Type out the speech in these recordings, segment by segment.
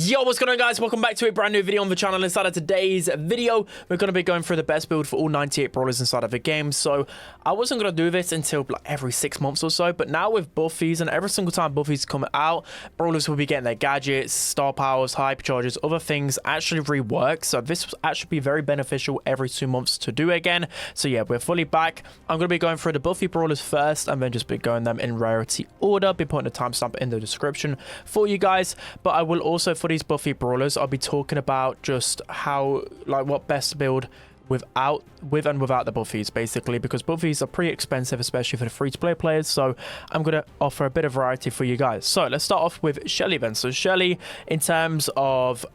Yo, what's going on, guys? Welcome back to a brand new video on the channel. Inside of today's video, we're going to be going through the best build for all 98 brawlers inside of the game. So I wasn't going to do this until like every 6 months or so, but now with buffies, and every single time buffies come out, brawlers will be getting their gadgets, star powers, hypercharges, other things actually rework. So this will actually be very beneficial every 2 months to do again. So yeah, we're fully back. I'm going to be going through the buffy brawlers first, and then just be going them in rarity order. Be putting a timestamp in the description for you guys. But I will also, for these buffy brawlers, I'll be talking about just how, like, what best to build with and without the buffies, basically, because buffies are pretty expensive, especially for the free-to-play players. So I'm going to offer a bit of variety for you guys. So let's start off with Shelly then. So Shelly, in terms of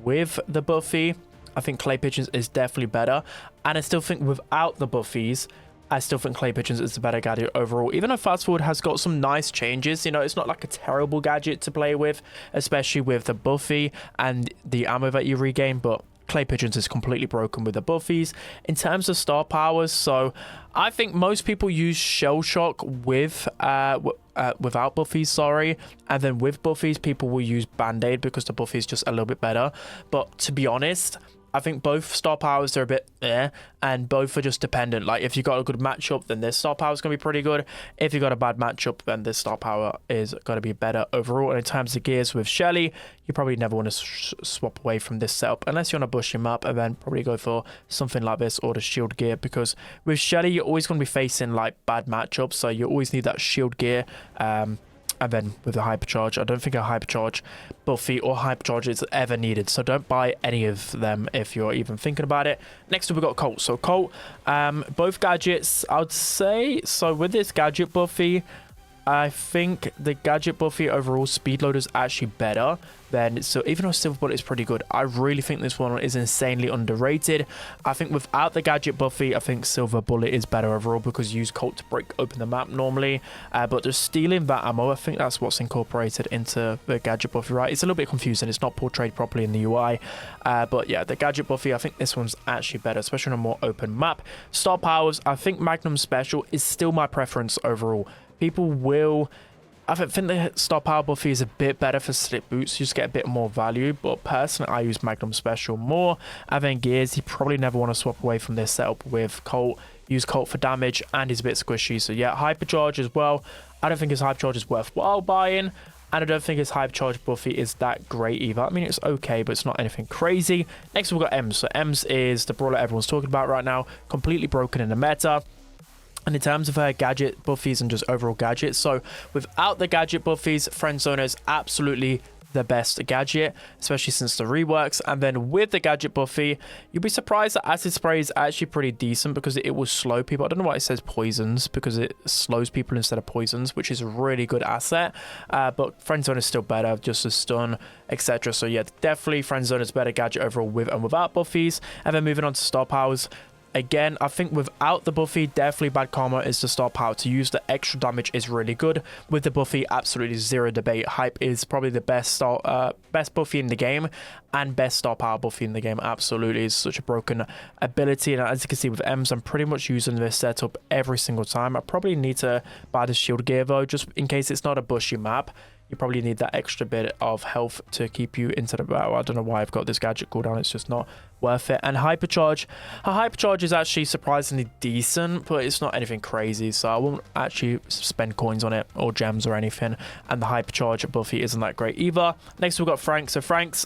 with the buffy, I think clay pigeons is definitely better, and I still think without the buffies, I still think clay pigeons is the better gadget overall. Even though fast forward has got some nice changes, you know, it's not like a terrible gadget to play with, especially with the buffy and the ammo that you regain, but clay pigeons is completely broken with the buffies. In terms of star powers, so I think most people use shell shock with without buffies, sorry, and then with buffies people will use band-aid because the buffy is just a little bit better. But to be honest, I think both star powers are a bit and both are just dependent. Like, if you got a good matchup, then this star power is going to be pretty good. If you got a bad matchup, then this star power is going to be better overall. And in terms of gears with Shelly, you probably never want to swap away from this setup unless you're on a bushy map, and then probably go for something like this or the shield gear, because with Shelly, you're always going to be facing like bad matchups, so you always need that shield gear. And then with the hypercharge, I don't think a hypercharge buffy or hypercharge is ever needed, so don't buy any of them if you're even thinking about it. Next up, we've got Colt. So Colt, both gadgets, I would say, so with this gadget buffy, I think the gadget buffy overall speed loader is actually better than, so even though silver bullet is pretty good, I really think this one is insanely underrated. I think without the gadget buffy, I think silver bullet is better overall because you use Colt to break open the map normally, but just stealing that ammo, I think that's what's incorporated into the gadget buffy, right? It's a little bit confusing, it's not portrayed properly in the UI, but yeah, the gadget buffy, I think this one's actually better, especially on a more open map. Star powers, I think Magnum Special is still my preference overall. People will, I think the star power buffy is a bit better for slip boots, you just get a bit more value, but personally I use Magnum Special more. And then gears, you probably never want to swap away from this setup with Colt. Use Colt for damage, and he's a bit squishy. So yeah, hypercharge as well, I don't think his hypercharge is worthwhile buying, and I don't think his hypercharge buffy is that great either. I mean, it's okay, but it's not anything crazy. Next we've got Ems. So Ems is the brawler everyone's talking about right now, completely broken in the meta. And in terms of her gadget buffies and just overall gadgets, so without the gadget buffies, Friend Zone is absolutely the best gadget, especially since the reworks. And then with the gadget buffy, you'll be surprised that acid spray is actually pretty decent because it will slow people. I don't know why it says poisons, because it slows people instead of poisons, which is a really good asset. But Friend Zone is still better, just a stun, etc. So yeah, definitely Friend Zone is better gadget overall with and without buffies. And then moving on to star powers. Again, I think without the buffy, definitely bad karma is the star power. To use the extra damage is really good. With the buffy, absolutely zero debate. Hype is probably the best buffy in the game, and best star power buffy in the game. Absolutely, is such a broken ability. And as you can see with Ems, I'm pretty much using this setup every single time. I probably need to buy the shield gear though, just in case it's not a bushy map. You probably need that extra bit of health to keep you into the battle. I don't know why I've got this gadget cooldown, it's just not worth it. And hypercharge, her hypercharge is actually surprisingly decent, but it's not anything crazy, so I won't actually spend coins on it or gems or anything. And the hypercharge buffy isn't that great either. Next we've got Frank. So Frank's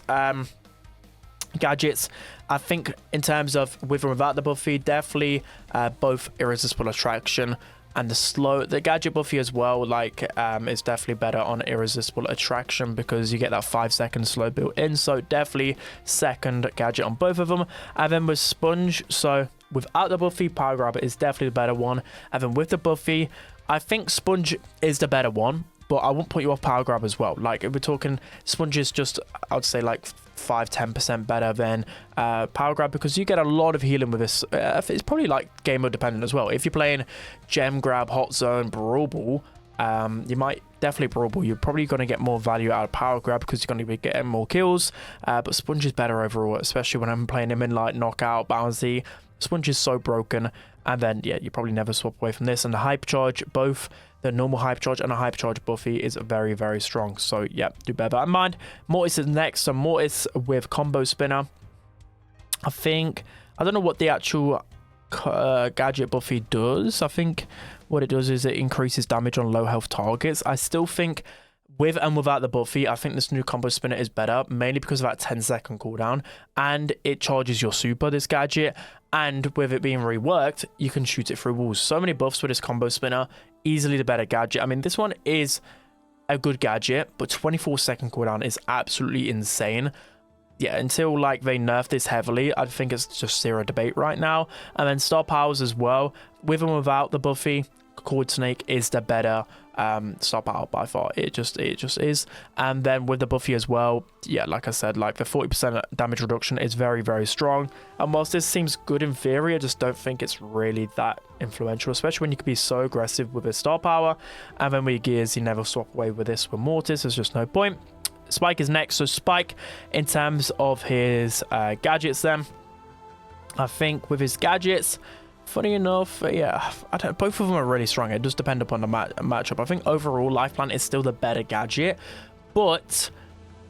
gadgets, I think in terms of with and without the buffy, definitely both irresistible attraction. And the gadget buffy as well, like, is definitely better on irresistible attraction because you get that 5-second slow built in. So definitely second gadget on both of them. And then with sponge, so without the buffy, power grabber is definitely the better one. And then with the buffy, I think sponge is the better one, but I won't put you off power grab as well. Like, if we're talking sponge is just, I would say like 5-10% better than power grab, because you get a lot of healing with this. It's probably like game mode dependent as well. If you're playing gem grab, hot zone, brawl ball, you might definitely brawl ball. You're probably going to get more value out of power grab because you're going to be getting more kills, but sponge is better overall, especially when I'm playing him in like knockout, bouncy. Sponge is so broken. And then, yeah, you probably never swap away from this. And the hypercharge, both the normal hypercharge and a hypercharge buffy is very, very strong. So, yeah, do bear that in mind. Mortis is next. So, Mortis with combo spinner. I don't know what the actual gadget buffy does. I think what it does is it increases damage on low health targets. I still think with and without the buffy, I think this new combo spinner is better, mainly because of that 10-second cooldown, and it charges your super, this gadget, and with it being reworked, you can shoot it through walls. So many buffs with this combo spinner, easily the better gadget. I mean, this one is a good gadget, but 24-second cooldown is absolutely insane. Yeah, until like they nerf this heavily, I think it's just zero debate right now. And then star powers as well, with and without the buffy, Cord Snake is the better star power by far. It just is. And then with the buffy as well, yeah, like I said, like the 40% damage reduction is very, very strong. And whilst this seems good in theory, I just don't think it's really that influential, especially when you can be so aggressive with a star power. And then with your gears, you never swap away with this with Mortis. There's just no point. Spike is next. So Spike, in terms of his gadgets then, I think with his gadgets, funny enough, yeah, both of them are really strong. It does depend upon the matchup. I think overall, Life Plant is still the better gadget, but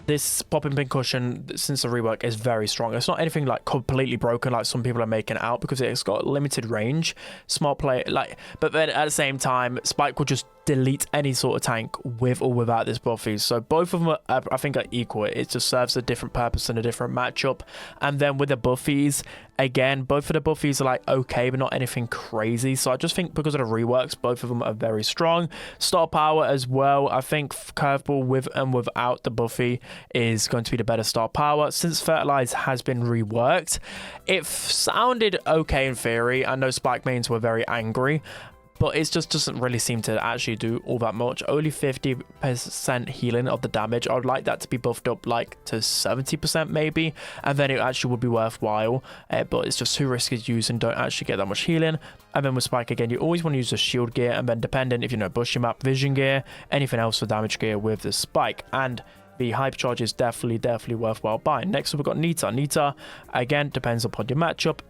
this popping pincushion, since the rework, is very strong. It's not anything like completely broken like some people are making it out, because it's got limited range. Smart play, like, but then at the same time, Spike will just delete any sort of tank with or without this buffy. So both of them are, I think, are equal. It just serves a different purpose and a different matchup. And then with the buffies, again, both of the buffies are like okay, but not anything crazy. So I just think because of the reworks, both of them are very strong. Star power as well, I think curveball with and without the buffy is going to be the better star power. Since Fertilize has been reworked, it sounded okay in theory. I know Spike mains were very angry, but it just doesn't really seem to actually do all that much. Only 50% healing of the damage. I would like that to be buffed up like to 70% maybe, and then it actually would be worthwhile. But it's just too risky to use and don't actually get that much healing. And then with Spike again, you always want to use the shield gear, and then depending if you know bush your map, vision gear, anything else for damage gear with the Spike. And the hypercharge is definitely worthwhile buying. Next up, we've got Nita. Nita, again, depends upon your matchup.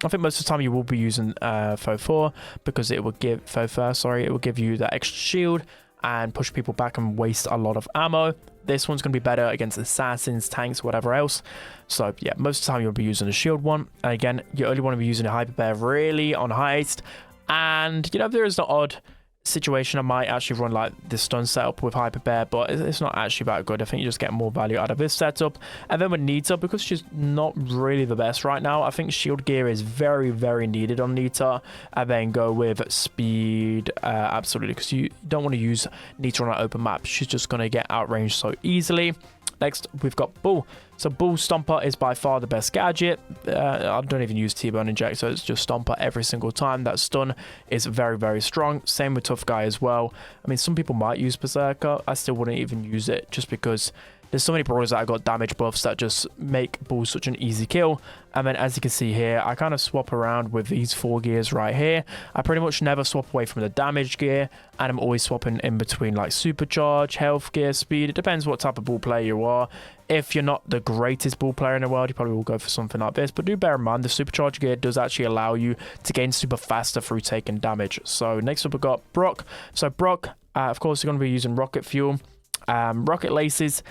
I think most of the time you will be using Faux 4, because it will give it will give you that extra shield and push people back and waste a lot of ammo. This one's going to be better against assassins, tanks, whatever else. So yeah, most of the time you'll be using the shield one. And again, you only want to be using a hyper bear really on heist. And you know, there is the odd situation I might actually run like this stun setup with hyper bear, but it's not actually that good. I think you just get more value out of this setup. And then with Nita, because she's not really the best right now, I think shield gear is very needed on Nita. And then go with speed, absolutely, because you don't want to use Nita on an open map. She's just going to get outranged so easily. Next, we've got Bull. So Bull Stomper is by far the best gadget. I don't even use T-Bone Inject, so it's just Stomper every single time. That stun is very strong. Same with Tough Guy as well. I mean, some people might use Berserker. I still wouldn't even use it, just because there's so many brawlers that I got damage buffs that just make Bull such an easy kill. And then as you can see here, I kind of swap around with these 4 gears right here. I pretty much never swap away from the damage gear, and I'm always swapping in between like supercharge, health gear, speed. It depends what type of ball player you are. If you're not the greatest ball player in the world, you probably will go for something like this. But do bear in mind, the supercharge gear does actually allow you to gain super faster through taking damage. So next up, we've got Brock. So Brock, of course, you're going to be using rocket fuel. Rocket laces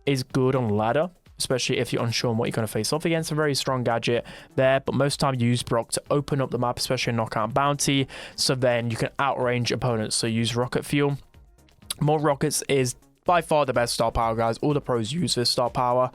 is good on ladder, especially if you're unsure on what you're going to face off against. A very strong gadget there, but most time you use Brock to open up the map, especially in knockout bounty, so then you can outrange opponents. So use rocket fuel. More rockets is by far the best star power, guys. All the pros use this star power.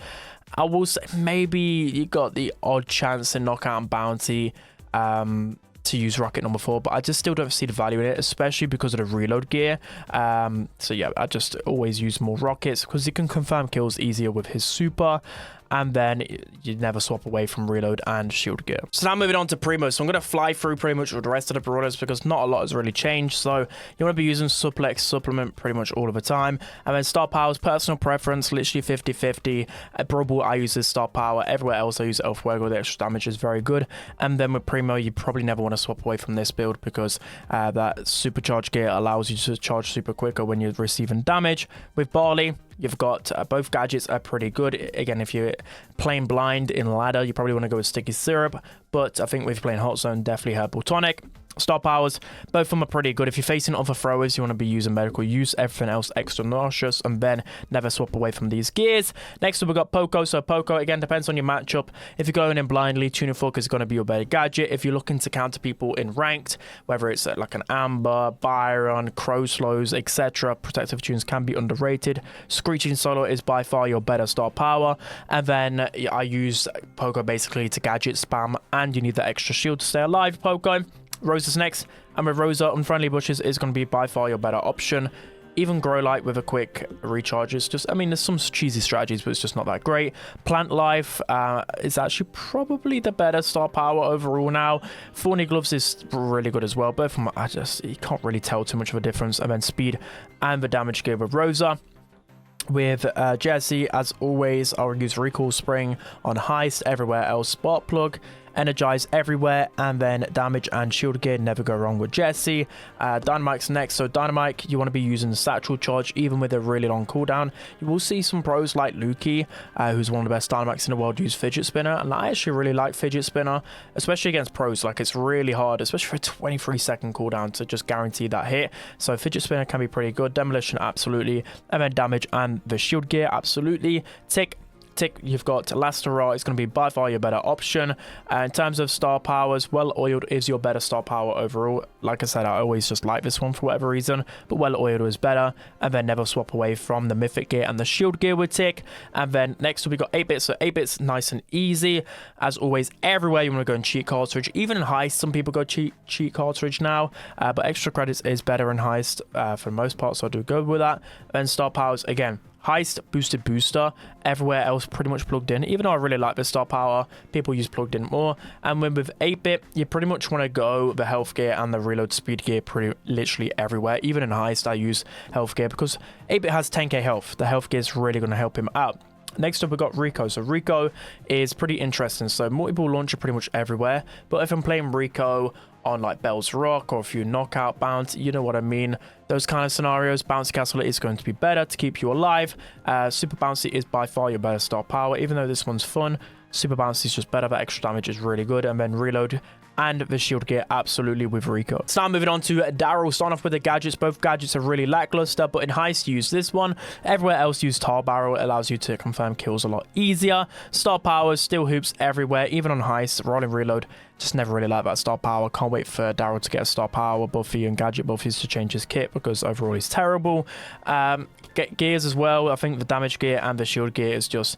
I will say maybe you got the odd chance in knockout bounty to use rocket number 4, but I just still don't see the value in it, especially because of the reload gear. So yeah, I just always use more rockets because he can confirm kills easier with his super, and then you never swap away from reload and shield gear. So now moving on to Primo. So I'm going to fly through pretty much all the rest of the brawlers because not a lot has really changed. So you want to be using Suplex Supplement pretty much all of the time. And then Star Powers, personal preference, literally 50-50. At Brawl Ball, I use this Star Power. Everywhere else, I use Elf Fuego. The extra damage is very good. And then with Primo, you probably never want to swap away from this build because that supercharge gear allows you to charge super quicker when you're receiving damage. With Barley, You've got both gadgets are pretty good. Again, if you're playing blind in ladder, you probably want to go with Sticky Syrup. But I think if you're playing Hot Zone, definitely Herbal Tonic. Star powers, both of them are pretty good. If you're facing other throwers, you want to be using medical use, everything else extra nauseous, and then never swap away from these gears. Next up, we've got Poco. So Poco, again, depends on your matchup. If you're going in blindly, Tuning Fork is going to be your better gadget. If you're looking to counter people in ranked, whether it's like an Amber, Byron, Crow Slows, etc., protective tunes can be underrated. Screeching Solo is by far your better star power. And then I use Poco basically to gadget spam, and you need that extra shield to stay alive, Poco. Rosa's next, and with Rosa, Unfriendly Bushes is going to be by far your better option. Even Grow Light with a quick recharge is just, I mean, there's some cheesy strategies, but it's just not that great. Plant Life is actually probably the better star power overall now. Thorny Gloves is really good as well. Both of them, you can't really tell too much of a difference. And then Speed and the damage gear with Rosa. With Jessie, as always, I'll use Recall Spring on Heist, everywhere else Spark Plug, Energize everywhere, and then Damage and Shield Gear, never go wrong with Jessie. Dynamite's next, so Dynamite, you want to be using Satchel Charge, even with a really long cooldown. You will see some pros like Lukey, who's one of the best Dynamites in the world, use Fidget Spinner, and I actually really like Fidget Spinner, especially against pros. Like, it's really hard, especially for a 23-second cooldown, to just guarantee that hit. So Fidget Spinner can be pretty good. Demolition, absolutely. And then Damage and the Shield Gear, absolutely. Tick, you've got Lastarot. It's going to be by far your better option. In terms of star powers, Well Oiled is your better star power overall. Like I said, I always just like this one for whatever reason, but Well Oiled is better. And then never swap away from the Mythic Gear and the Shield Gear with Tick. And then next we got 8-bit. So 8-bit's nice and easy. As always, everywhere you want to go in cheat cartridge. Even in Heist, some people go cheat cartridge now, but extra credits is better in Heist for the most part, so I do go with that. Then star powers, again, Heist, boosted booster, everywhere else pretty much plugged in. Even though I really like the star power, people use plugged in more. And when with 8-bit, you pretty much want to go the health gear and the reload speed gear pretty literally everywhere. Even in Heist, I use health gear because 8-bit has 10k health. The health gear is really going to help him out. Next up, we got Rico. So Rico is pretty interesting. So multiple launcher pretty much everywhere. But if I'm playing Rico on like Belle's Rock or a few knockout bounce, you know what I mean, those kind of scenarios, Bouncy Castle is going to be better to keep you alive. Super Bouncy is by far your better star power, even though this one's fun. Super Bouncy is just better, but extra damage is really good. And then Reload and the shield gear, absolutely, with Rico. So now moving on to Darryl. Starting off with the gadgets. Both gadgets are really lackluster, but in Heist, use this one. Everywhere else, use Tar Barrel. It allows you to confirm kills a lot easier. Star powers, still hoops everywhere, even on Heist. Rolling Reload, just never really like that star power. Can't wait for Darryl to get a star power. Buffy and Gadget Buffy's to change his kit, because overall he's terrible. Get gears as well. I think the damage gear and the shield gear is just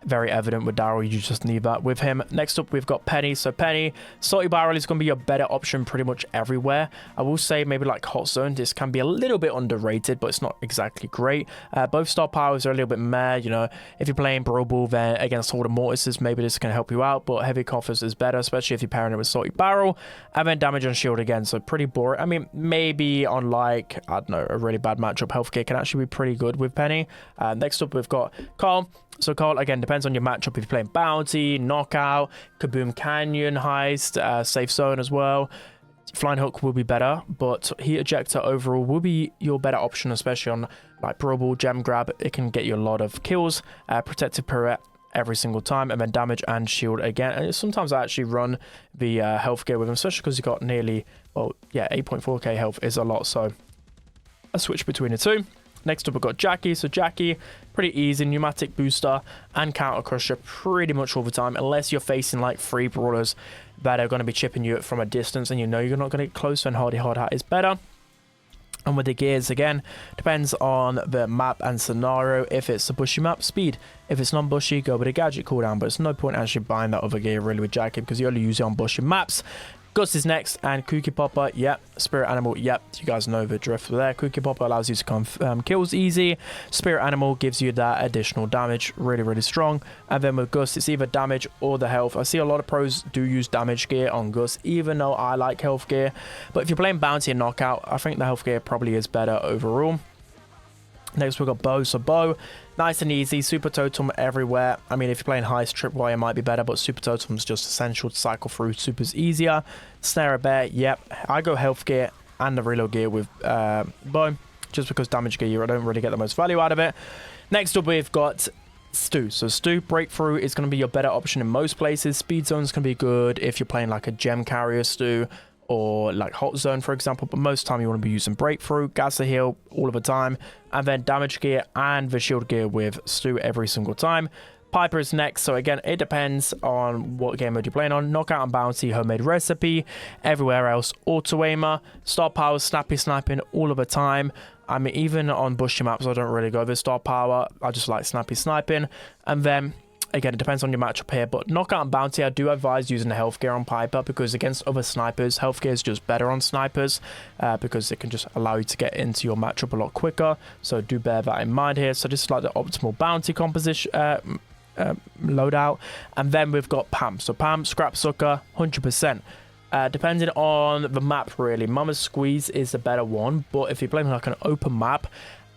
very evident with Darryl. You just need that with him. Next up, we've got Penny. So Penny, Salty Barrel is going to be your better option pretty much everywhere. I will say maybe like Hot Zone, this can be a little bit underrated, but it's not exactly great. Both star powers are a little bit meh. You know, if you're playing Brawl Ball then against all the Mortises, maybe this can help you out, but Heavy Coffers is better, especially if you're pairing it with Salty Barrel. And then damage and shield again, so pretty boring. I mean, maybe on like, I don't know, a really bad matchup, health gear can actually be pretty good with Penny. Next up, we've got Colt. So Colt, again, depends on your matchup. If you're playing Bounty, Knockout, Kaboom Canyon, Heist, Safe Zone as well. Flying Hook will be better, but Heat Ejector overall will be your better option, especially on like Brawl Ball, Gem Grab. It can get you a lot of kills. Protective Pirouette every single time, and then damage and shield again. And sometimes I actually run the health gear with him, especially because you got nearly, well, yeah, 8.4k health is a lot. So I switch between the two. Next up, we've got Jacky. So Jacky, pretty easy, pneumatic booster and counter crusher pretty much all the time, unless you're facing like 3 brawlers that are going to be chipping you from a distance and you know you're not going to get close, and Hardy Hard Hat is better. And with the gears, again, depends on the map and scenario. If it's a bushy map, speed. If it's non-bushy, go with a gadget cooldown, but there's no point actually buying that other gear really with Jacky, because you only use it on bushy maps. Gus is next, and Cookie Popper, yep. Spirit Animal, yep. You guys know the drift there. Cookie Popper allows you to confirm kills easy. Spirit Animal gives you that additional damage, really, really strong. And then with Gus, it's either damage or the health. I see a lot of pros do use damage gear on Gus, even though I like health gear. But if you're playing Bounty and Knockout, I think the health gear probably is better overall. Next, we've got Bow. So Bow, nice and easy. Super Totem everywhere. I mean, if you're playing Heist, Tripwire might be better, but Super Totem is just essential to cycle through. Super's easier. Snare a Bear, yep. I go health gear and the reload gear with Bow, just because damage gear, I don't really get the most value out of it. Next up, we've got Stu. So Stu Breakthrough is going to be your better option in most places. Speed Zone's going to be good if you're playing like a gem carrier Stu, or like Hot Zone, for example, but most of the time you want to be using Breakthrough, Gas the Heal all of the time, and then Damage Gear and the Shield Gear with Stu every single time. Piper is next, so again, it depends on what game mode you're playing on. Knockout and Bounty, Homemade Recipe, everywhere else, Auto Aimer, Star Power, Snappy Sniping all of the time. I mean, even on bushy maps, I don't really go with Star Power, I just like Snappy Sniping, and then again, it depends on your matchup here, but Knockout and Bounty, I do advise using the health gear on Piper because against other snipers, health gear is just better on snipers because it can just allow you to get into your matchup a lot quicker. So do bear that in mind here. So this is like the optimal bounty composition loadout. And then we've got Pam. So Pam, Scrap Sucker, 100%. Depending on the map, really, Mama's Squeeze is the better one, but if you're playing like an open map,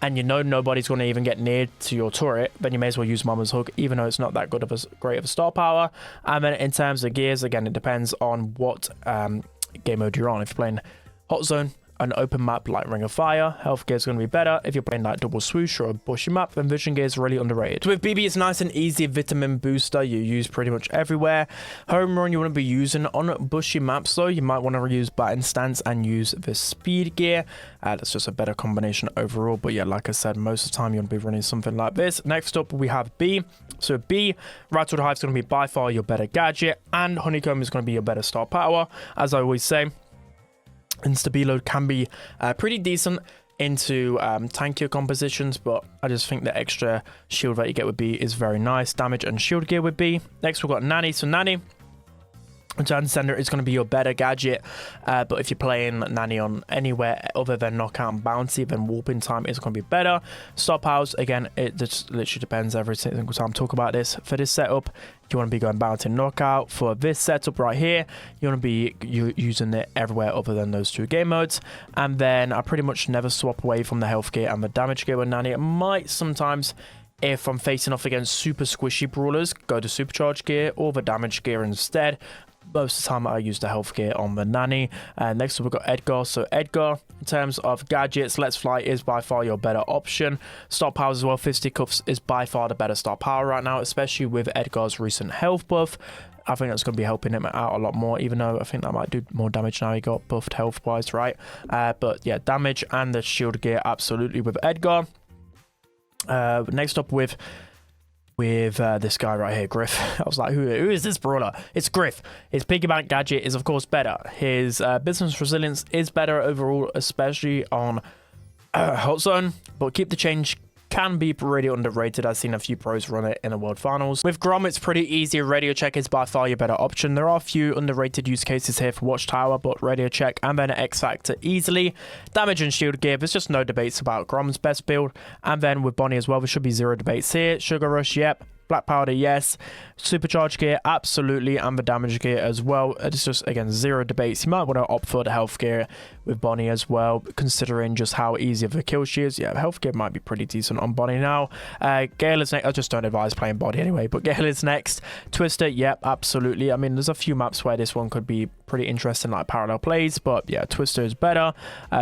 and you know nobody's going to even get near to your turret, then you may as well use Mama's Hook, even though it's not that good of great of a star power. And then in terms of gears, again, it depends on what game mode you're on. If you're playing Hot Zone, an open map like Ring of Fire, health gear is going to be better. If you're playing like Double Swoosh or a bushy map, then vision gear is really underrated. So with Bibi, it's nice and easy vitamin booster you use pretty much everywhere. Home run you want to be using on bushy maps though, you might want to use Baton Stance and use the speed gear. That's just a better combination overall, but yeah, like I said, most of the time you want to be running something like this. Next up we have B. So B, Rattled Hive is going to be by far your better gadget, and Honeycomb is going to be your better star power. As I always say, Insta-B load can be pretty decent into tankier compositions, but I just think the extra shield that you get with B is very nice. Damage and shield gear with B. Next we've got Nani. So Nani, Return Sender is going to be your better gadget, but if you're playing Nani on anywhere other than Knockout and Bounty, then Warping Time is going to be better. Star Powers, again, it just literally depends every single time I talk about this. For this setup, you want to be going Bounty and Knockout. For this setup right here, you want to be using it everywhere other than those two game modes. And then I pretty much never swap away from the health gear and the damage gear with Nani. It might sometimes, if I'm facing off against super squishy brawlers, go to supercharge gear or the damage gear instead. Most of the time I use the health gear on the Nani. Next up we've got Edgar. So Edgar, in terms of gadgets, Let's Fly is by far your better option. Star powers as well, Fisticuffs is by far the better star power right now, especially with Edgar's recent health buff. I think that's going to be helping him out a lot more, even though I think that might do more damage now he got buffed health wise, right? But yeah, damage and the shield gear absolutely with Edgar. Next up with this guy right here, Griff. I was like, who is this brawler? It's Griff. His piggy bank gadget is of course better. His business resilience is better overall, especially on Hot Zone, but Keep the Change can be really underrated. I've seen a few pros run it in the World Finals. With Grom, it's pretty easy. Radio Check is by far your better option. There are a few underrated use cases here for Watchtower, but Radio Check and then X Factor easily. Damage and shield gear, there's just no debates about Grom's best build. And then with Bonnie as well, there should be zero debates here. Sugar Rush, yep. Black Powder, yes. Supercharge gear, absolutely. And the damage gear as well. It's just, again, zero debates. You might want to opt for the health gear with Bonnie as well, considering just how easy of a kill she is. Yeah, health gear might be pretty decent on Bonnie now. Gale is next. I just don't advise playing Bonnie anyway, but Gale is next. Twister, yep, absolutely. I mean, there's a few maps where this one could be pretty interesting, like parallel plays, but yeah, Twister is better.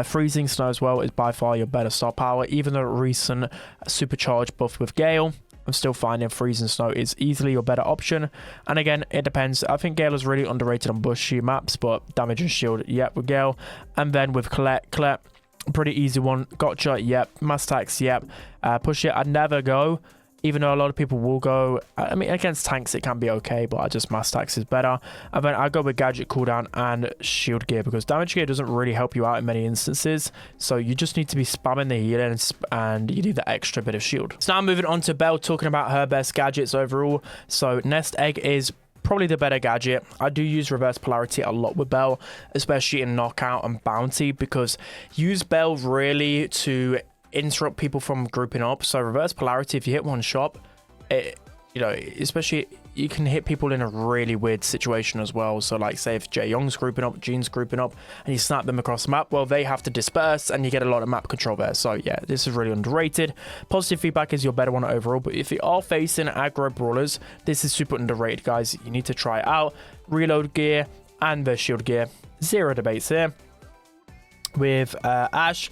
Freezing Snow as well is by far your better star power. Even the recent supercharge buff with Gale, I'm still finding Freezing Snow is easily your better option. And again, it depends. I think Gale is really underrated on bushy maps, but damage and shield, yep, with Gale. And then with Colette, pretty easy one. Gotcha, yep. Mass Tax, yep. Push it, I'd never go, even though a lot of people will go. I mean, against tanks it can be okay, but I just Mass Tax is better. And then I go with Gadget Cooldown and Shield Gear, because damage gear doesn't really help you out in many instances. So you just need to be spamming the healing and you need the extra bit of shield. So now moving on to Belle, talking about her best gadgets overall. So Nest Egg is probably the better gadget. I do use Reverse Polarity a lot with Belle, especially in Knockout and Bounty, because use Belle really to interrupt people from grouping up. So Reverse Polarity, if you hit one shot, you know, especially you can hit people in a really weird situation as well. So like say if Jae-Yong's grouping up, Jean's grouping up, and you snap them across the map, well, they have to disperse and you get a lot of map control there. So yeah, this is really underrated. Positive feedback is your better one overall, but if you are facing aggro brawlers, this is super underrated, guys. You need to try it out. Reload gear and the shield gear, zero debates here. With Ash,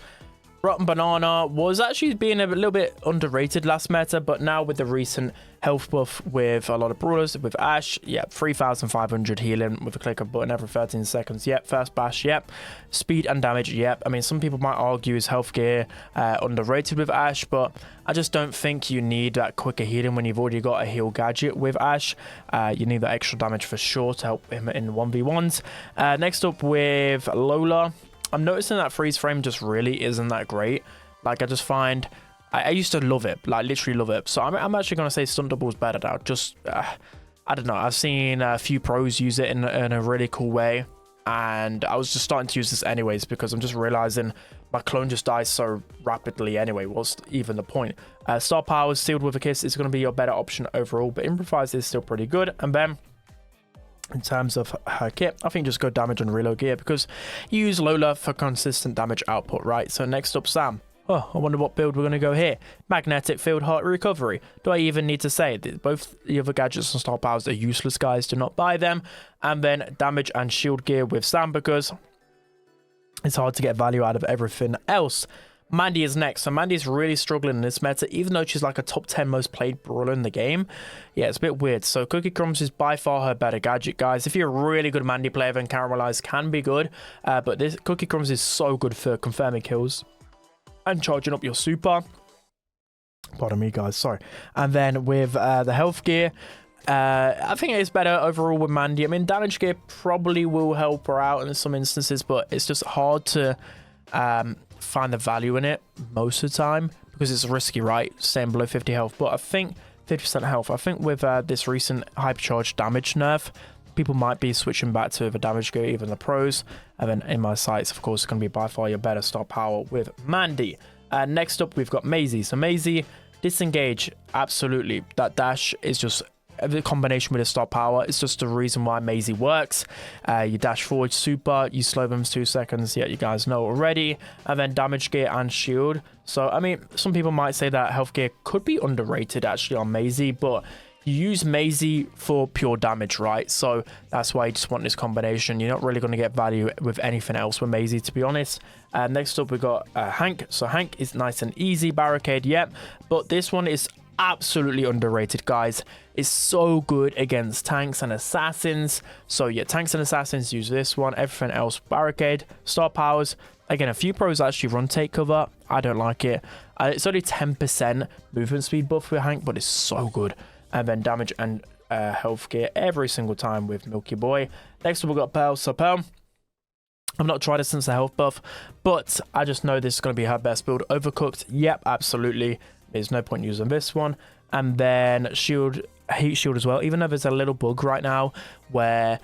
Rotten Banana was actually being a little bit underrated last meta, but now with the recent health buff with a lot of brawlers, with Ashe, yep, 3,500 healing with a click of a button every 13 seconds, yep, first bash, yep, speed and damage, yep. I mean, some people might argue his health gear underrated with Ashe, but I just don't think you need that quicker healing when you've already got a heal gadget with Ashe. You need that extra damage for sure to help him in 1v1s. Next up with Lola. I'm noticing that freeze frame just really isn't that great. Like, I just find... I used to love it. Like, literally love it. So I'm actually going to say stunt double is better now. Just, I don't know. I've seen a few pros use it in a really cool way. And I was just starting to use this anyways because I'm just realizing my clone just dies so rapidly anyway. What's even the point? Star Power Sealed with a Kiss is going to be your better option overall. But Improvise is still pretty good. And then... in terms of her kit, I think just go damage and reload gear because you use Lola for consistent damage output, right? So next up, Sam. Oh, I wonder what build we're going to go here. Magnetic Field Heart Recovery. Do I even need to say that both the other gadgets and star powers are useless, guys? Do not buy them. And then damage and shield gear with Sam because it's hard to get value out of everything else. Mandy is next. So Mandy is really struggling in this meta, even though she's like a top 10 most played brawler in the game. Yeah, it's a bit weird. So Cookie Crumbs is by far her better gadget, guys. If you're a really good Mandy player, then Caramelize can be good. But this Cookie Crumbs is so good for confirming kills and charging up your super. Pardon me, guys. Sorry. And then with the health gear, I think it's better overall with Mandy. I mean, damage gear probably will help her out in some instances, but it's just hard to... find the value in it most of the time because it's risky, right? Staying below 50 health, but I think 50% health. I think with this recent hypercharged damage nerf, people might be switching back to the damage gear, even the pros. And then in my sights, of course, it's going to be by far your better star power with Mandy. Next up, we've got Maisie. So Maisie, disengage, absolutely. That dash is just the combination with the star power. It's just the reason why Maisie works. You dash forward super, you slow them 2 seconds. Yeah, you guys know already. And then damage gear and shield. So I mean, some people might say that health gear could be underrated actually on Maisie, but you use Maisie for pure damage, right? So that's why you just want this combination. You're not really going to get value with anything else with Maisie, to be honest. Next up, we've got Hank. So Hank is nice and easy. Barricade, yep. But this one is absolutely underrated, guys. It's so good against tanks and assassins. So yeah, tanks and assassins use this one. Everything else, barricade, star powers. Again, a few pros actually run take cover. I don't like it. It's only 10% movement speed buff with Hank, but it's so good. And then damage and health gear every single time with Milky Boy. Next up, we've got Belle. So Belle, I've not tried it since the health buff, but I just know this is going to be her best build. Overcooked, yep, absolutely. There's no point using this one. And then shield, heat shield as well, even though there's a little bug right now where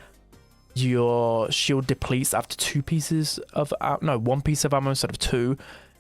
your shield depletes after 2 pieces of no, 1 piece of ammo instead of 2.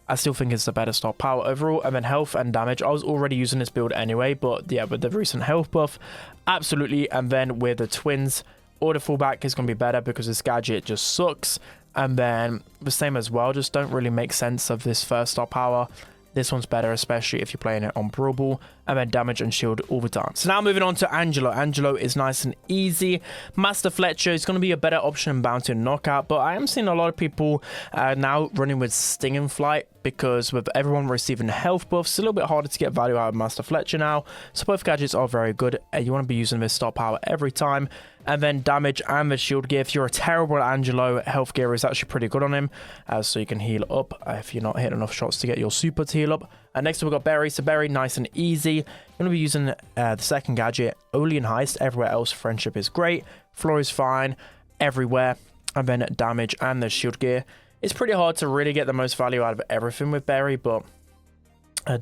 I still think it's the better star power overall. And then health and damage, I was already using this build anyway, but yeah, with the recent health buff, absolutely. And then with the twins, order fallback is going to be better because this gadget just sucks. And then the same as well, just don't really make sense of this first star power. This one's better, especially if you're playing it on Brawl, and then damage and shield all the time. So now moving on to Angelo. Angelo is nice and easy. Master Fletcher is going to be a better option than Bounty and Knockout, but I am seeing a lot of people now running with Sting and Flight because with everyone receiving health buffs, it's a little bit harder to get value out of Master Fletcher now. So both gadgets are very good. You want to be using this star power every time. And then damage and the shield gear. If you're a terrible Angelo, health gear is actually pretty good on him. So you can heal up if you're not hitting enough shots to get your super to heal up. And next up, we've got Berry. So Berry, nice and easy. You're going to be using the second gadget only in Heist. Everywhere else, Friendship is great. Floor is fine. Everywhere. And then damage and the shield gear. It's pretty hard to really get the most value out of everything with Berry, but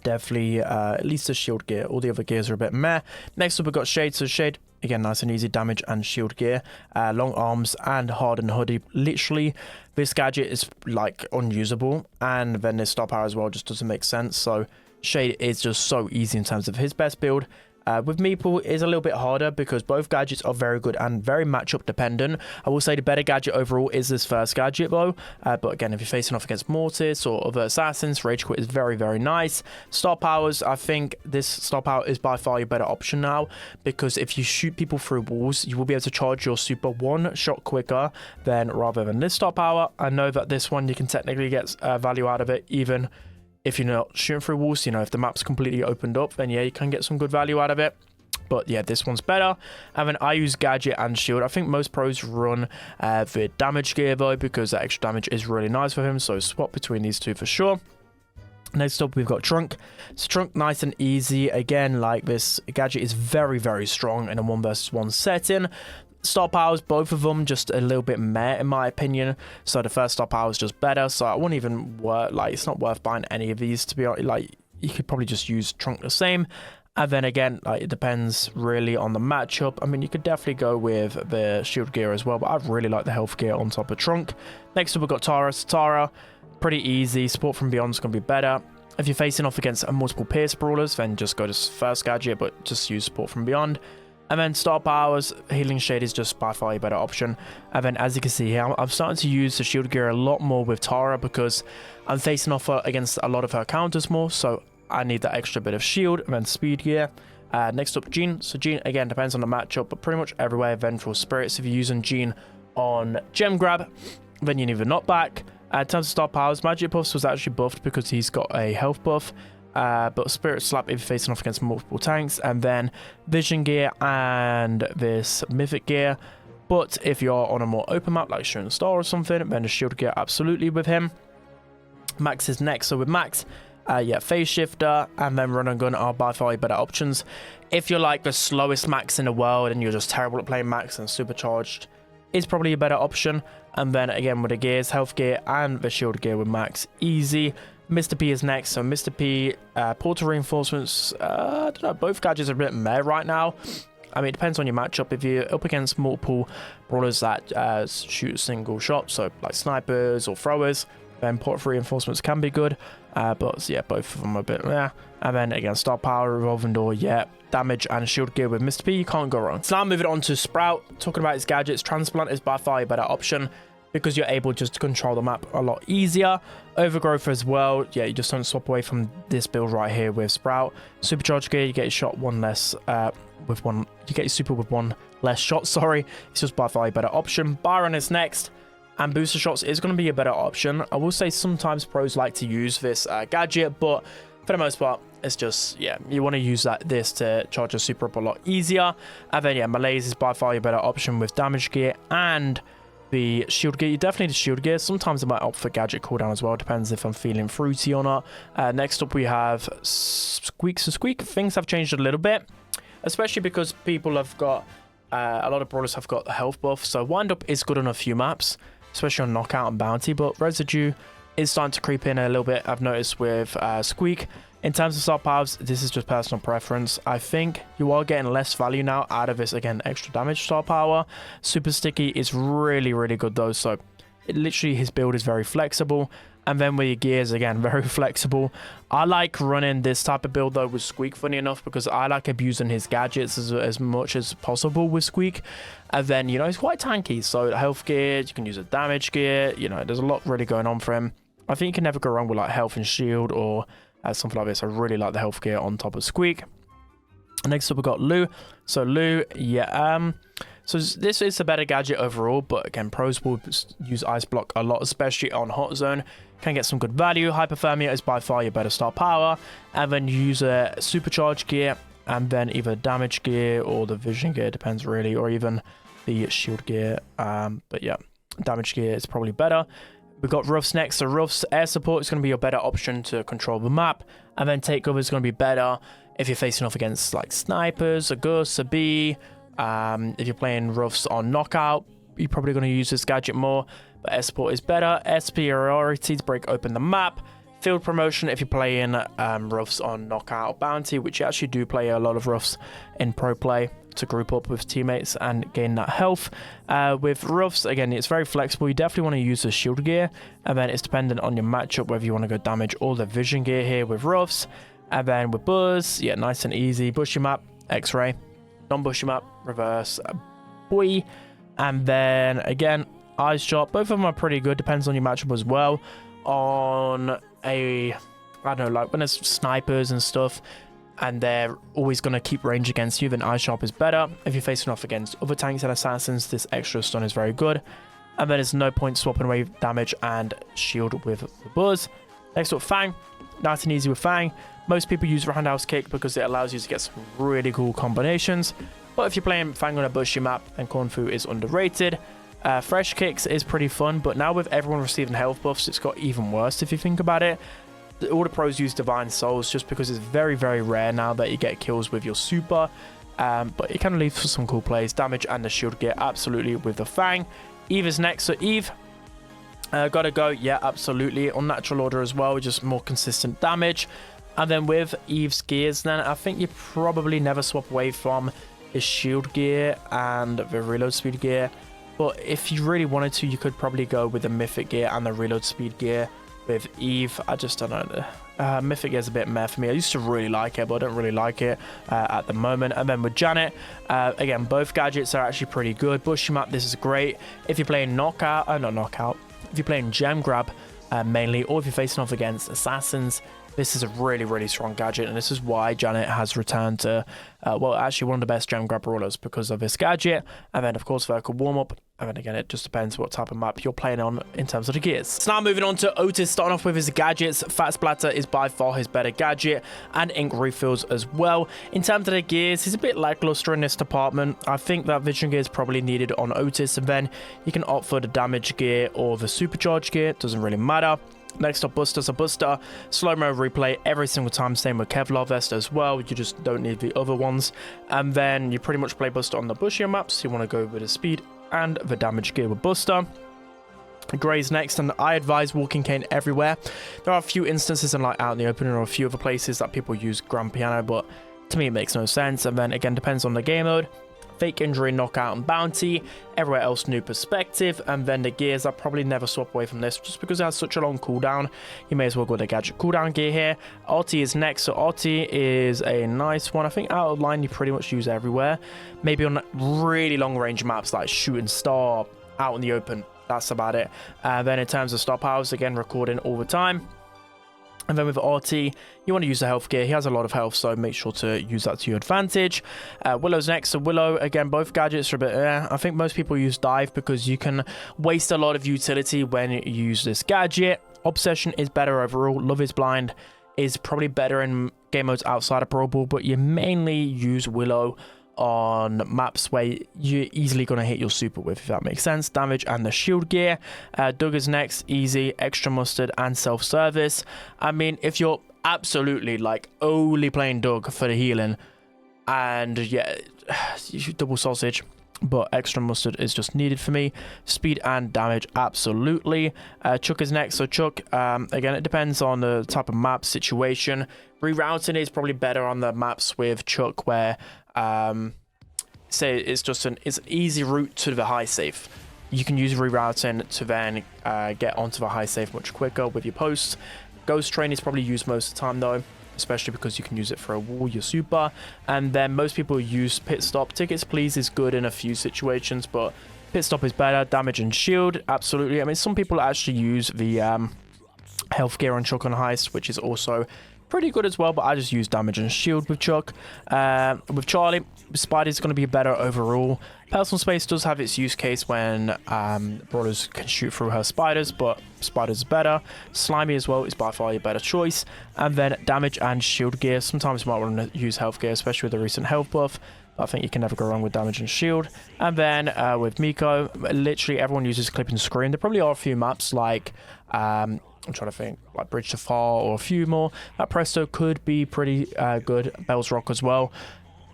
definitely at least the shield gear. All the other gears are a bit meh. Next up, we've got Shade. So Shade, again, nice and easy damage and shield gear. Long arms and hardened hoodie. Literally, this gadget is like unusable. And then this star power as well just doesn't make sense. So Shade is just so easy in terms of his best build. With Meeple, it is a little bit harder because both gadgets are very good and very matchup dependent. I will say the better gadget overall is this first gadget though. But again, if you're facing off against Mortis or other assassins, Rage Quit is very, very nice. Star powers, I think this star power is by far your better option now, because if you shoot people through walls, you will be able to charge your super one shot quicker than rather than this star power. I know that this one you can technically get value out of it even if you're not shooting through walls. You know, if the map's completely opened up, then yeah, you can get some good value out of it. But yeah, this one's better. And then I use gadget and shield. I think most pros run the damage gear though, because that extra damage is really nice for him. So swap between these two for sure. Next up, we've got Trunk. So Trunk, nice and easy. Again, like this gadget is very, very strong in a 1 versus 1 setting. Star powers, both of them just a little bit meh in my opinion. So the first star power is just better. So I wouldn't even it's not worth buying any of these, to be honest. Like, you could probably just use Trunk the same. And then again, like, it depends really on the matchup. I mean, you could definitely go with the shield gear as well, but I really like the health gear on top of Trunk. Next up, we've got Tara. So Tara, pretty easy. Support from Beyond is going to be better. If you're facing off against multiple Pierce Brawlers, then just go to first gadget, but just use Support from Beyond. And then star powers, Healing Shade is just by far a better option. And then as you can see here, I'm starting to use the shield gear a lot more with Tara because I'm facing off against a lot of her counters more. So I need that extra bit of shield. And then speed gear. Next up, Jean. So Jean, again, depends on the matchup, but pretty much everywhere, Vengeful Spirits. If you're using Jean on Gem Grab, then you need the knockback. In terms of star powers, Magic Puffs was actually buffed because he's got a health buff. But Spirit Slap if you're facing off against multiple tanks, and then Vision Gear and this Mythic Gear. But if you're on a more open map like Shooting Star or something, then the Shield Gear absolutely with him. Max is next, so with Max, yeah, Phase Shifter and then Run and Gun are by far better options. If you're like the slowest Max in the world and you're just terrible at playing Max, and Supercharged is probably a better option. And then again with the gears, Health Gear and the Shield Gear with Max, easy. Mr.p is next, so Mr.p, Portal Reinforcements, I don't know, both gadgets are a bit meh right now. I mean, it depends on your matchup. If you're up against multiple brawlers that shoot a single shot, so like snipers or throwers, then Portal Reinforcements can be good. But yeah, both of them are a bit meh. And then again, Star Power, Revolving Door, yeah, damage and shield gear with Mr.p, you can't go wrong. So now moving on to Sprout, talking about his gadgets, Transplant is by far a better option, because you're able just to control the map a lot easier. Overgrowth as well. Yeah, you just don't swap away from this build right here with Sprout. Supercharged gear, you get your shot one less you get your super with one less shot, sorry. It's just by far a better option. Byron is next, and booster shots is going to be a better option. I will say sometimes pros like to use this gadget, but for the most part, it's just, yeah, you want to use this to charge your super up a lot easier. And then yeah, Malaise is by far a better option with damage gear and the shield gear. You definitely need the shield gear. Sometimes I might opt for gadget cooldown as well, depends if I'm feeling fruity or not. Next up we have Squeak. So Squeak, things have changed a little bit, especially because people have got a lot of brawlers have got a health buff, so wind up is good on a few maps, especially on knockout and bounty, but residue is starting to creep in a little bit, I've noticed, with Squeak. In terms of star powers, this is just personal preference. I think you are getting less value now out of this, again, extra damage star power. Super Sticky is really, really good though. So literally his build is very flexible. And then with your gears, again, very flexible. I like running this type of build though with Squeak, funny enough, because I like abusing his gadgets as much as possible with Squeak. And then, you know, he's quite tanky. So health gear, you can use a damage gear. You know, there's a lot really going on for him. I think you can never go wrong with like health and shield or something like this. I really like the health gear on top of Squeak. Next up, we've got Lou. So Lou, yeah, so this is a better gadget overall, but again, pros will use Ice Block a lot, especially on Hot Zone. Can get some good value. Hypothermia is by far your better star power. And then you use a Supercharged gear, and then either damage gear or the vision gear, depends really, or even the shield gear. But yeah, damage gear is probably better. We've got Ruffs next. So Ruffs air support is going to be your better option to control the map. And then takeover is going to be better if you're facing off against like snipers, a Gus, a B. If you're playing Ruffs on knockout, you're probably going to use this gadget more. But air support is better. Air superiority to break open the map. Field promotion if you're playing Ruffs on knockout bounty, which you actually do play a lot of Ruffs in pro play to group up with teammates and gain that health. With Ruffs, again, it's very flexible. You definitely want to use the shield gear, and then it's dependent on your matchup whether you want to go damage or the vision gear here with Ruffs. And then with Buzz, yeah, nice and easy. Bushy map, X-ray, non-bushy map, reverse, boy. And then again, eyes shot. Both of them are pretty good, depends on your matchup as well. On a, I don't know, like when it's snipers and stuff, and they're always going to keep range against you, then Eye Sharp is better. If you're facing off against other tanks and assassins, this extra stun is very good. And then there's no point swapping away damage and shield with the Buzz. Next up, Fang. Nice and easy with Fang. Most people use Roundhouse Kick because it allows you to get some really cool combinations. But if you're playing Fang on a bushy map, then Kung Fu is underrated. Fresh Kicks is pretty fun, but now with everyone receiving health buffs, it's got even worse if you think about it. All the pros use Divine Souls just because it's very, very rare now that you get kills with your super. But it kind of leaves for some cool plays. Damage and the shield gear, absolutely, with the Fang. Eve is next. So Eve, gotta go. Yeah, absolutely. Unnatural order as well, just more consistent damage. And then with Eve's gears, then I think you probably never swap away from his shield gear and the reload speed gear. But if you really wanted to, you could probably go with the mythic gear and the reload speed gear. With Eve, I just don't know. Mythic is a bit meh for me. I used to really like it, but I don't really like it at the moment. And then with Janet, again, both gadgets are actually pretty good. Bushy map, this is great. If you're playing knockout, not knockout. If you're playing gem grab mainly, or if you're facing off against assassins, this is a really, really strong gadget, and this is why Janet has returned to, well, actually one of the best gem grab brawlers because of this gadget. And then, of course, vertical warm-up. And then again, it just depends what type of map you're playing on in terms of the gears. So now moving on to Otis, starting off with his gadgets. Fat Splatter is by far his better gadget, and ink refills as well. In terms of the gears, he's a bit lackluster in this department. I think that vision gear is probably needed on Otis, and then you can opt for the damage gear or the supercharge gear. It doesn't really matter. Next up, Buster. So Buster, slow-mo replay every single time. Same with Kevlar Vest as well. You just don't need the other ones. And then you pretty much play Buster on the bushier maps. You want to go with the speed and the damage gear with Buster. Gray's next, and I advise walking cane everywhere. There are a few instances in like out in the open or a few other places that people use Grand Piano, but to me it makes no sense. And then again, depends on the game mode. Fake Injury, Knockout, and Bounty. Everywhere else, New Perspective. And then the gears, I probably never swap away from this just because it has such a long cooldown. You may as well go with the gadget cooldown gear here. Artie is next. So Artie is a nice one. I think out of line you pretty much use everywhere. Maybe on really long range maps like Shooting Star, out in the open. That's about it. Then in terms of Stop House, again, recording all the time. And then with RT, you want to use the health gear. He has a lot of health, so make sure to use that to your advantage. Willow's next. So Willow, again, both gadgets are a bit I think most people use Dive because you can waste a lot of utility when you use this gadget. Obsession is better overall. Love is Blind is probably better in game modes outside of Brawl Ball, but you mainly use Willow on maps where you're easily going to hit your super with, if that makes sense. Damage and the shield gear. Doug is next. Easy, extra mustard, and self-service. I mean, if you're absolutely like only playing Doug for the healing, and yeah, double sausage, but extra mustard is just needed for me. Speed and damage, absolutely. Chuck is next. So Chuck, again, it depends on the type of map situation. Rerouting is probably better on the maps with Chuck where say it's just an easy route to the high safe. You can use rerouting to then get onto the high safe much quicker with your posts. Ghost Train is probably used most of the time though, especially because you can use it for a wall, your super. And then most people use Pit Stop. Tickets Please is good in a few situations, but Pit Stop is better. Damage and shield, absolutely. I mean, some people actually use the health gear on Chuck on Heist, which is also pretty good as well, but I just use damage and shield with Chuck. With Charlie, Spidey's going to be better overall. Personal Space does have its use case when brawlers can shoot through her spiders, but Spider's better. Slimy as well is by far your better choice. And then damage and shield gear. Sometimes you might want to use health gear, especially with the recent health buff. I think you can never go wrong with damage and shield. And then with Miko, literally everyone uses Clip and Scream. There probably are a few maps like I'm trying to think, like Bridge to Far or a few more. That Presto could be pretty good. Belle's Rock as well.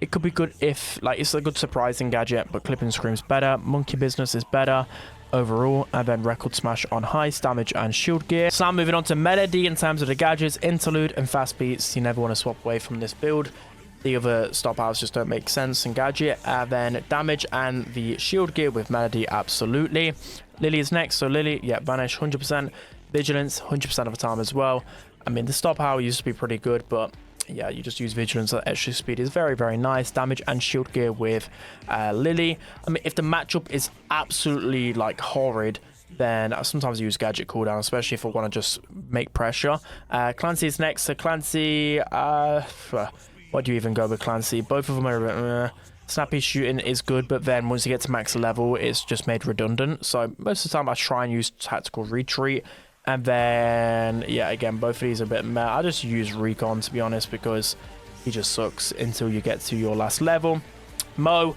It could be good if, like, it's a good surprising gadget, but Clip and Scream's better. Monkey Business is better overall. And then Record Smash on Heist, damage and shield gear. So now moving on to Melody in terms of the gadgets. Interlude and Fast Beats, you never want to swap away from this build. The other stop outs just don't make sense in gadget. Then damage and the shield gear with Melody, absolutely. Lily is next. So Lily, yeah, Vanish 100%. Vigilance 100% of the time as well. I mean, the stop power used to be pretty good, but yeah, you just use vigilance. That extra speed is very, very nice. Damage and shield gear with Lily. I mean, if the matchup is absolutely like horrid, then sometimes I use gadget cooldown, especially if I want to just make pressure. Clancy is next. So Clancy, what do you even go with Clancy? Both of them are snappy shooting is good, but then once you get to max level, it's just made redundant. So most of the time I try and use tactical retreat. And then, yeah, again, both of these are a bit meh. I just use Recon, to be honest, because he just sucks until you get to your last level. Mo,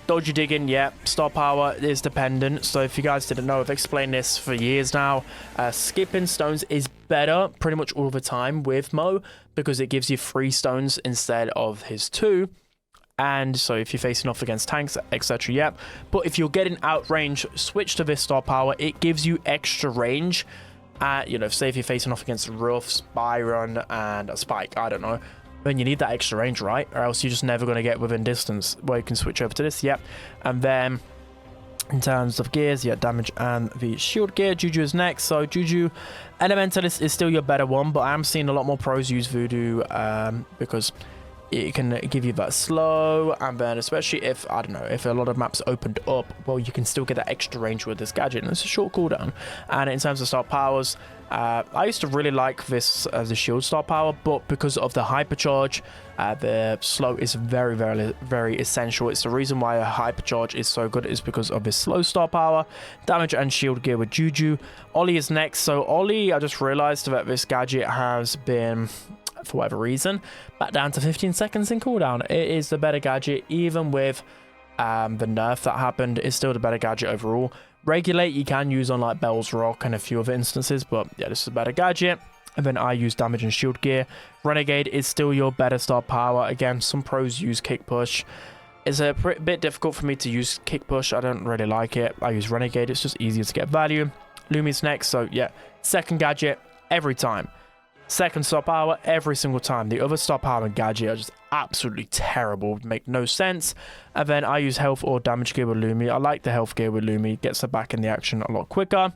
dodgy digging, yeah, star power is dependent. So if you guys didn't know, I've explained this for years now. Skipping stones is better pretty much all the time with Mo, because it gives you 3 stones instead of his 2. And so if you're facing off against tanks, etc., yeah. But if you're getting out range, switch to this star power. It gives you extra range. You know, say if you're facing off against Ruffs, Byron, and a Spike, I don't know, then you need that extra range, right? Or else you're just never going to get within distance. Well, you can switch over to this, yep. And then in terms of gears, yeah, damage and the shield gear. Juju is next. So Juju Elementalist is still your better one, but I am seeing a lot more pros use Voodoo because it can give you that slow, and then especially if, I don't know, if a lot of maps opened up, well, you can still get that extra range with this gadget, and it's a short cooldown. And in terms of star powers, I used to really like this as a shield star power, but because of the hypercharge, the slow is very, very, very essential. It's the reason why a hypercharge is so good, is because of his slow star power. Damage and shield gear with Juju. Ollie is next. So Ollie, I just realized that this gadget has been, for whatever reason, back down to 15 seconds in cooldown. It is the better gadget, even with the nerf that happened. It's still the better gadget overall. Regulate you can use on like Belle's Rock and a few other instances, but yeah, this is a better gadget. And then I use damage and shield gear. Renegade is still your better star power. Again, some pros use kick push. It's a bit difficult for me to use kick push. I don't really like it. I use Renegade. It's just easier to get value. Lumi's next. So yeah, second gadget every time. Second star power every single time. The other star power and gadget are just absolutely terrible, make no sense. And then I use health or damage gear with Lumi. I like the health gear with Lumi, gets her back in the action a lot quicker.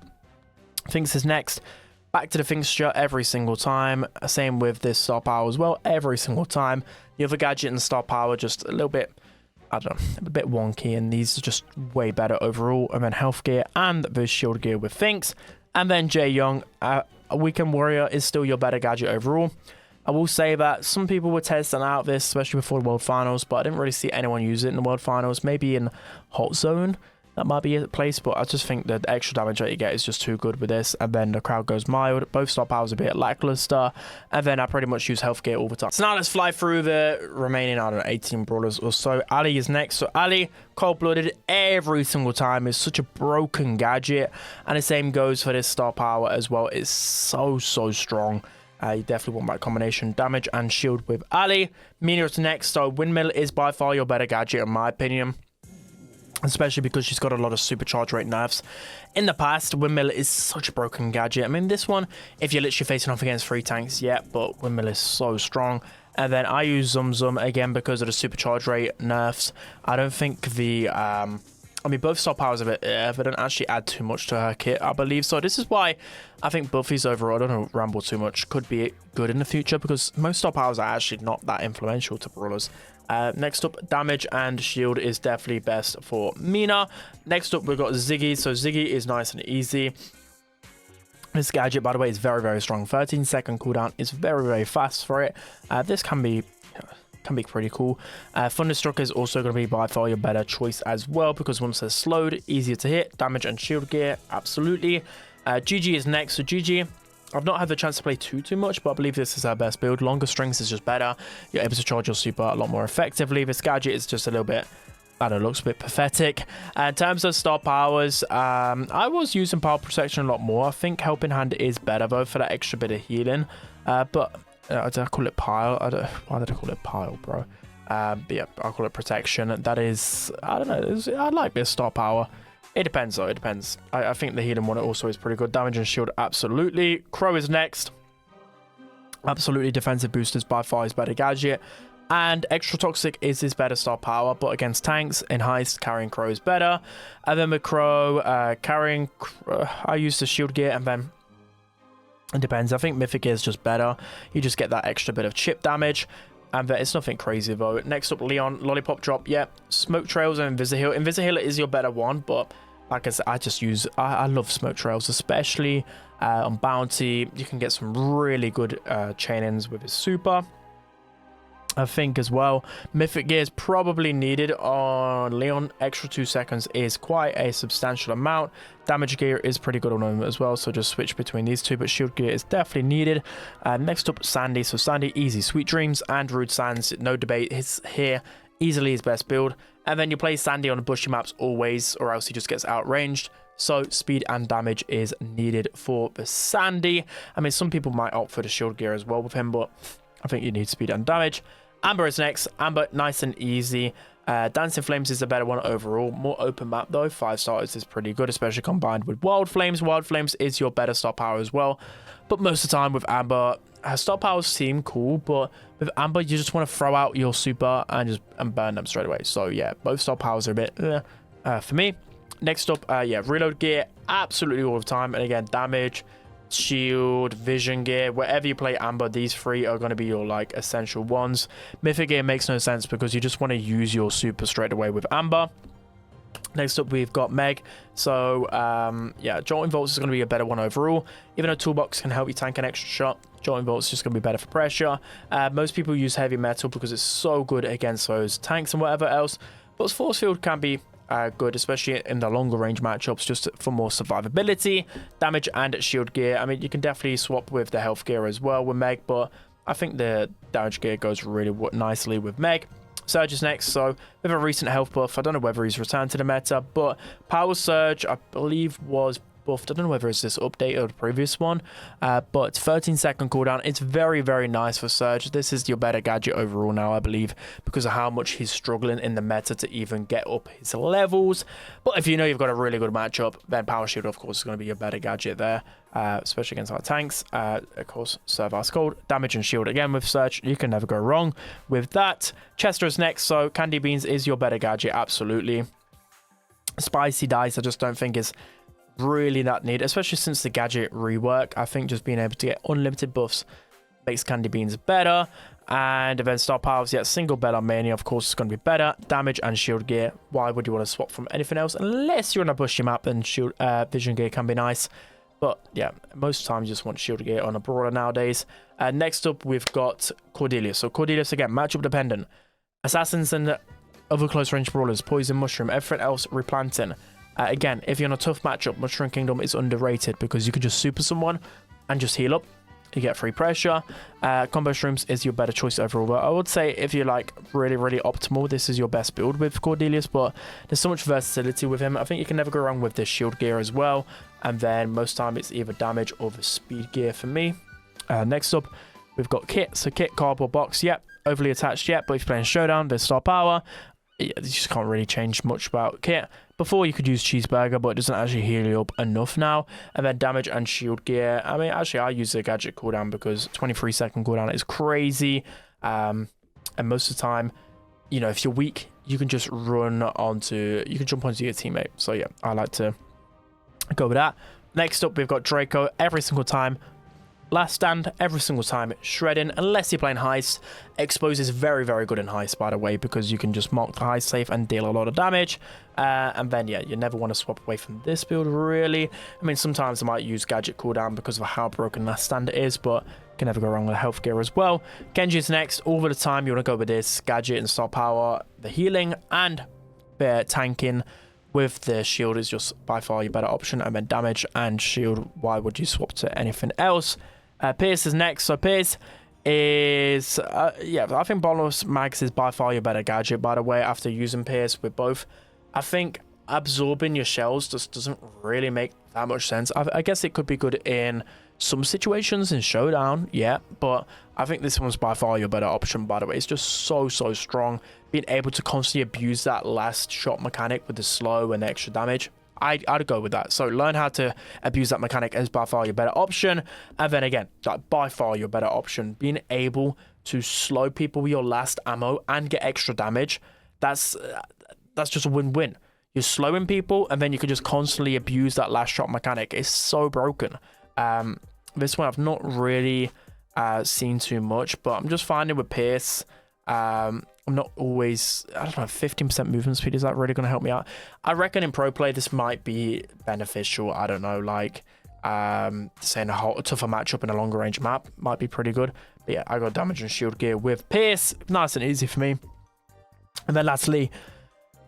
Finks is next. Back to the fixture every single time. Same with this star power as well, every single time. The other gadget and star power just a little bit, I don't know, a bit wonky, and these are just way better overall. And then health gear and the shield gear with Finks. And then Jae-Yong, a Weekend Warrior is still your better gadget overall. I will say that some people were testing out this, especially before the World Finals, but I didn't really see anyone use it in the World Finals. Maybe in Hot Zone, that might be a place, but I just think that the extra damage that you get is just too good with this. And then the crowd goes mild. Both star powers a bit lackluster, and then I pretty much use health gear all the time. So now let's fly through the remaining, I don't know, 18 brawlers or so. Ali is next. So Ali, cold-blooded every single time, is such a broken gadget, and the same goes for this star power as well. It's so strong. You definitely want that combination, damage and shield with Ali. Mina is next. So Windmill is by far your better gadget in my opinion, especially because she's got a lot of supercharge rate nerfs. In the past, Windmill is such a broken gadget. I mean, this one, if you're literally facing off against 3 tanks, yeah, but Windmill is so strong. And then I use Zum Zum again because of the supercharge rate nerfs. I don't think the I mean, both star powers of it, they don't actually add too much to her kit, I believe. So this is why I think Buffy's overall, I don't know, ramble too much, could be good in the future, because most star powers are actually not that influential to brawlers. Next up, damage and shield is definitely best for Mina. Next up, we've got Ziggy. So Ziggy is nice and easy. This gadget, by the way, is very strong. 13-second cooldown is very fast for it. This can be pretty cool. Thunderstruck is also going to be by far your better choice as well, because once they're slowed, easier to hit. Damage and shield gear, absolutely. GG is next. So GG, I've not had the chance to play too much, but I believe this is our best build. Longer strings is just better. You're able to charge your super a lot more effectively. This gadget is just a little bit, I don't know, looks a bit pathetic. In terms of star powers, I was using power protection a lot more. I think helping hand is better though for that extra bit of healing. But did I call it pile? Why did I call it pile, bro? But yeah, I'll call it protection. That is, I don't know, I like this star power. It depends though, it depends. I think the healing one also is pretty good. Damage and shield, absolutely. Crow is next. Absolutely, defensive boosters by far his better gadget. And extra toxic is his better star power, but against tanks in heist, carrying Crow is better. And then with Crow, carrying, I use the shield gear, and then It depends. I think Mythic Gear is just better. You just get that extra bit of chip damage. And it's nothing crazy though. Next up, Leon, Lollipop Drop. Yep. Smoke Trails and Invisiheal. Invisiheal is your better one, but like I said, I love Smoke Trails, especially on Bounty. You can get some really good chain-ins with his super. I think as well, Mythic Gear is probably needed on Leon. Extra 2 seconds is quite a substantial amount. Damage Gear is pretty good on him as well, so just switch between these two, but Shield Gear is definitely needed. Next up, Sandy. So Sandy, easy. Sweet Dreams and Rude Sands, no debate. His here, easily his best build. And then you play Sandy on bushy maps always, or else he just gets outranged. So speed and damage is needed for the Sandy. I mean, some people might opt for the Shield Gear as well with him, but I think you need speed and damage. Amber is next. Amber, nice and easy. Dancing Flames is a better one overall. More open map though. 5 stars is pretty good, especially combined with Wild Flames. Wild Flames is your better star power as well. But most of the time with Amber, her star powers seem cool, but with Amber, you just want to throw out your super and burn them straight away. So yeah, both star powers are a bit for me. Next up, yeah, Reload Gear, absolutely all the time. And again, damage, shield, vision gear, wherever you play Amber, these 3 are going to be your like essential ones. Mythic Gear makes no sense because you just want to use your super straight away with Amber. Next up, we've got Meg. So yeah, Jolting Volts is going to be a better one overall. Even though Toolbox can help you tank an extra shot, Jolting Volts is just going to be better for pressure. Most people use Heavy Metal because it's so good against those tanks and whatever else, but Force Field can be good, especially in the longer range matchups, just for more survivability. Damage and shield gear, I mean, you can definitely swap with the health gear as well with Meg, but I think the damage gear goes really nicely with Meg. Surge is next, so with a recent health buff, I don't know whether he's returned to the meta, but Power Surge, I believe, was buffed. I don't know whether it's this update or the previous one, but 13-second cooldown. It's very, very nice for Surge. This is your better gadget overall now, I believe, because of how much he's struggling in the meta to even get up his levels. But if you know you've got a really good matchup, then Power Shield, of course, is going to be your better gadget there, especially against our tanks. Of course, Serve Ice Cold. Damage and shield again with Surge. You can never go wrong with that. Chester is next, so Candy Beans is your better gadget, absolutely. Spicy Dice, I just don't think is really that needed, especially since the gadget rework. I think just being able to get unlimited buffs makes Candy Beans better. And then star powers, yeah, single Belle Mania, of course, is going to be better. Damage and shield gear, why would you want to swap from anything else unless you're on a bushy map? And shield vision gear can be nice, but yeah, most times you just want shield gear on a brawler nowadays. Next up, we've got Cordelius. So Cordelius, again, matchup dependent. Assassins and other close range brawlers, poison, mushroom, everything else replanting. Again, if you're in a tough matchup, Mushroom Kingdom is underrated because you can just super someone and just heal up. You get free pressure. Combo Shrooms is your better choice overall. But I would say if you're like really, really optimal, this is your best build with Cordelius. But there's so much versatility with him. I think you can never go wrong with this shield gear as well. And then most time it's either damage or the speed gear for me. Next up, we've got Kit. So Kit, cardboard box. Yep, overly attached yet. But if you're playing Showdown, there's star power. You just can't really change much about Kit. Before you could use Cheeseburger, but it doesn't actually heal you up enough now. And then damage and shield gear. I mean, actually, I use the gadget cooldown because 23-second cooldown is crazy. And most of the time, you know, if you're weak, you can just you can jump onto your teammate. So yeah, I like to go with that. Next up, we've got Draco. Every single time. Last stand, every single time, shredding, unless you're playing heist. Expose is very, very good in heist, by the way, because you can just mark the heist safe and deal a lot of damage. And then, yeah, you never want to swap away from this build, really. I mean, sometimes I might use gadget cooldown because of how broken last stand it is, but you can never go wrong with health gear as well. Genji is next. All the time, you want to go with this gadget and star power, the healing, and the tanking. With the shield is just by far your better option, and then damage and shield, why would you swap to anything else? Pierce is next. So Pierce is, yeah, I think Bonus Max is by far your better gadget, by the way, after using Pierce with both. I think absorbing your shells just doesn't really make that much sense. I guess it could be good in some situations in Showdown, yeah, but I think this one's by far your better option, by the way. It's just so strong. Being able to constantly abuse that last shot mechanic with the slow and the extra damage. I'd go with that. So learn how to abuse that mechanic is by far your better option. And then again, like by far your better option, being able to slow people with your last ammo and get extra damage, that's just a win-win. You're slowing people and then you can just constantly abuse that last shot mechanic. It's so broken. This one I've not really seen too much, but I'm just finding with Pierce, I'm not always, I don't know, 15% movement speed, is that really going to help me out? I reckon in pro play this might be beneficial. I don't know, like saying a tougher matchup in a longer range map might be pretty good. But yeah, I got damage and shield gear with Pierce, nice and easy for me. And then lastly,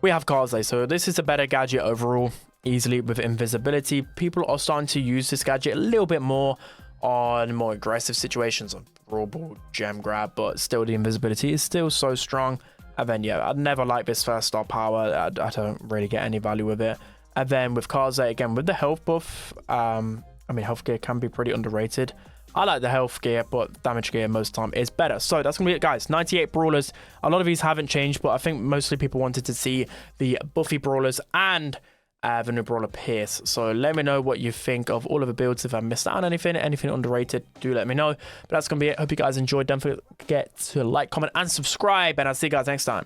we have Kaze. So this is a better gadget overall, easily with invisibility. People are starting to use this gadget a little bit more on more aggressive situations of raw ball, gem grab, but still the invisibility is still so strong. And then yeah, I'd never like this first star power. I don't really get any value with it. And then with Kaze, again, with the health buff, I mean, health gear can be pretty underrated. I like the health gear, but damage gear most time is better. So that's going to be it, guys. 98 brawlers. A lot of these haven't changed, but I think mostly people wanted to see the buffy brawlers and the new brawler Pierce. So let me know what you think of all of the builds. If I missed out on anything underrated, do let me know. But that's going to be it. Hope you guys enjoyed. Don't forget to like, comment, and subscribe. And I'll see you guys next time.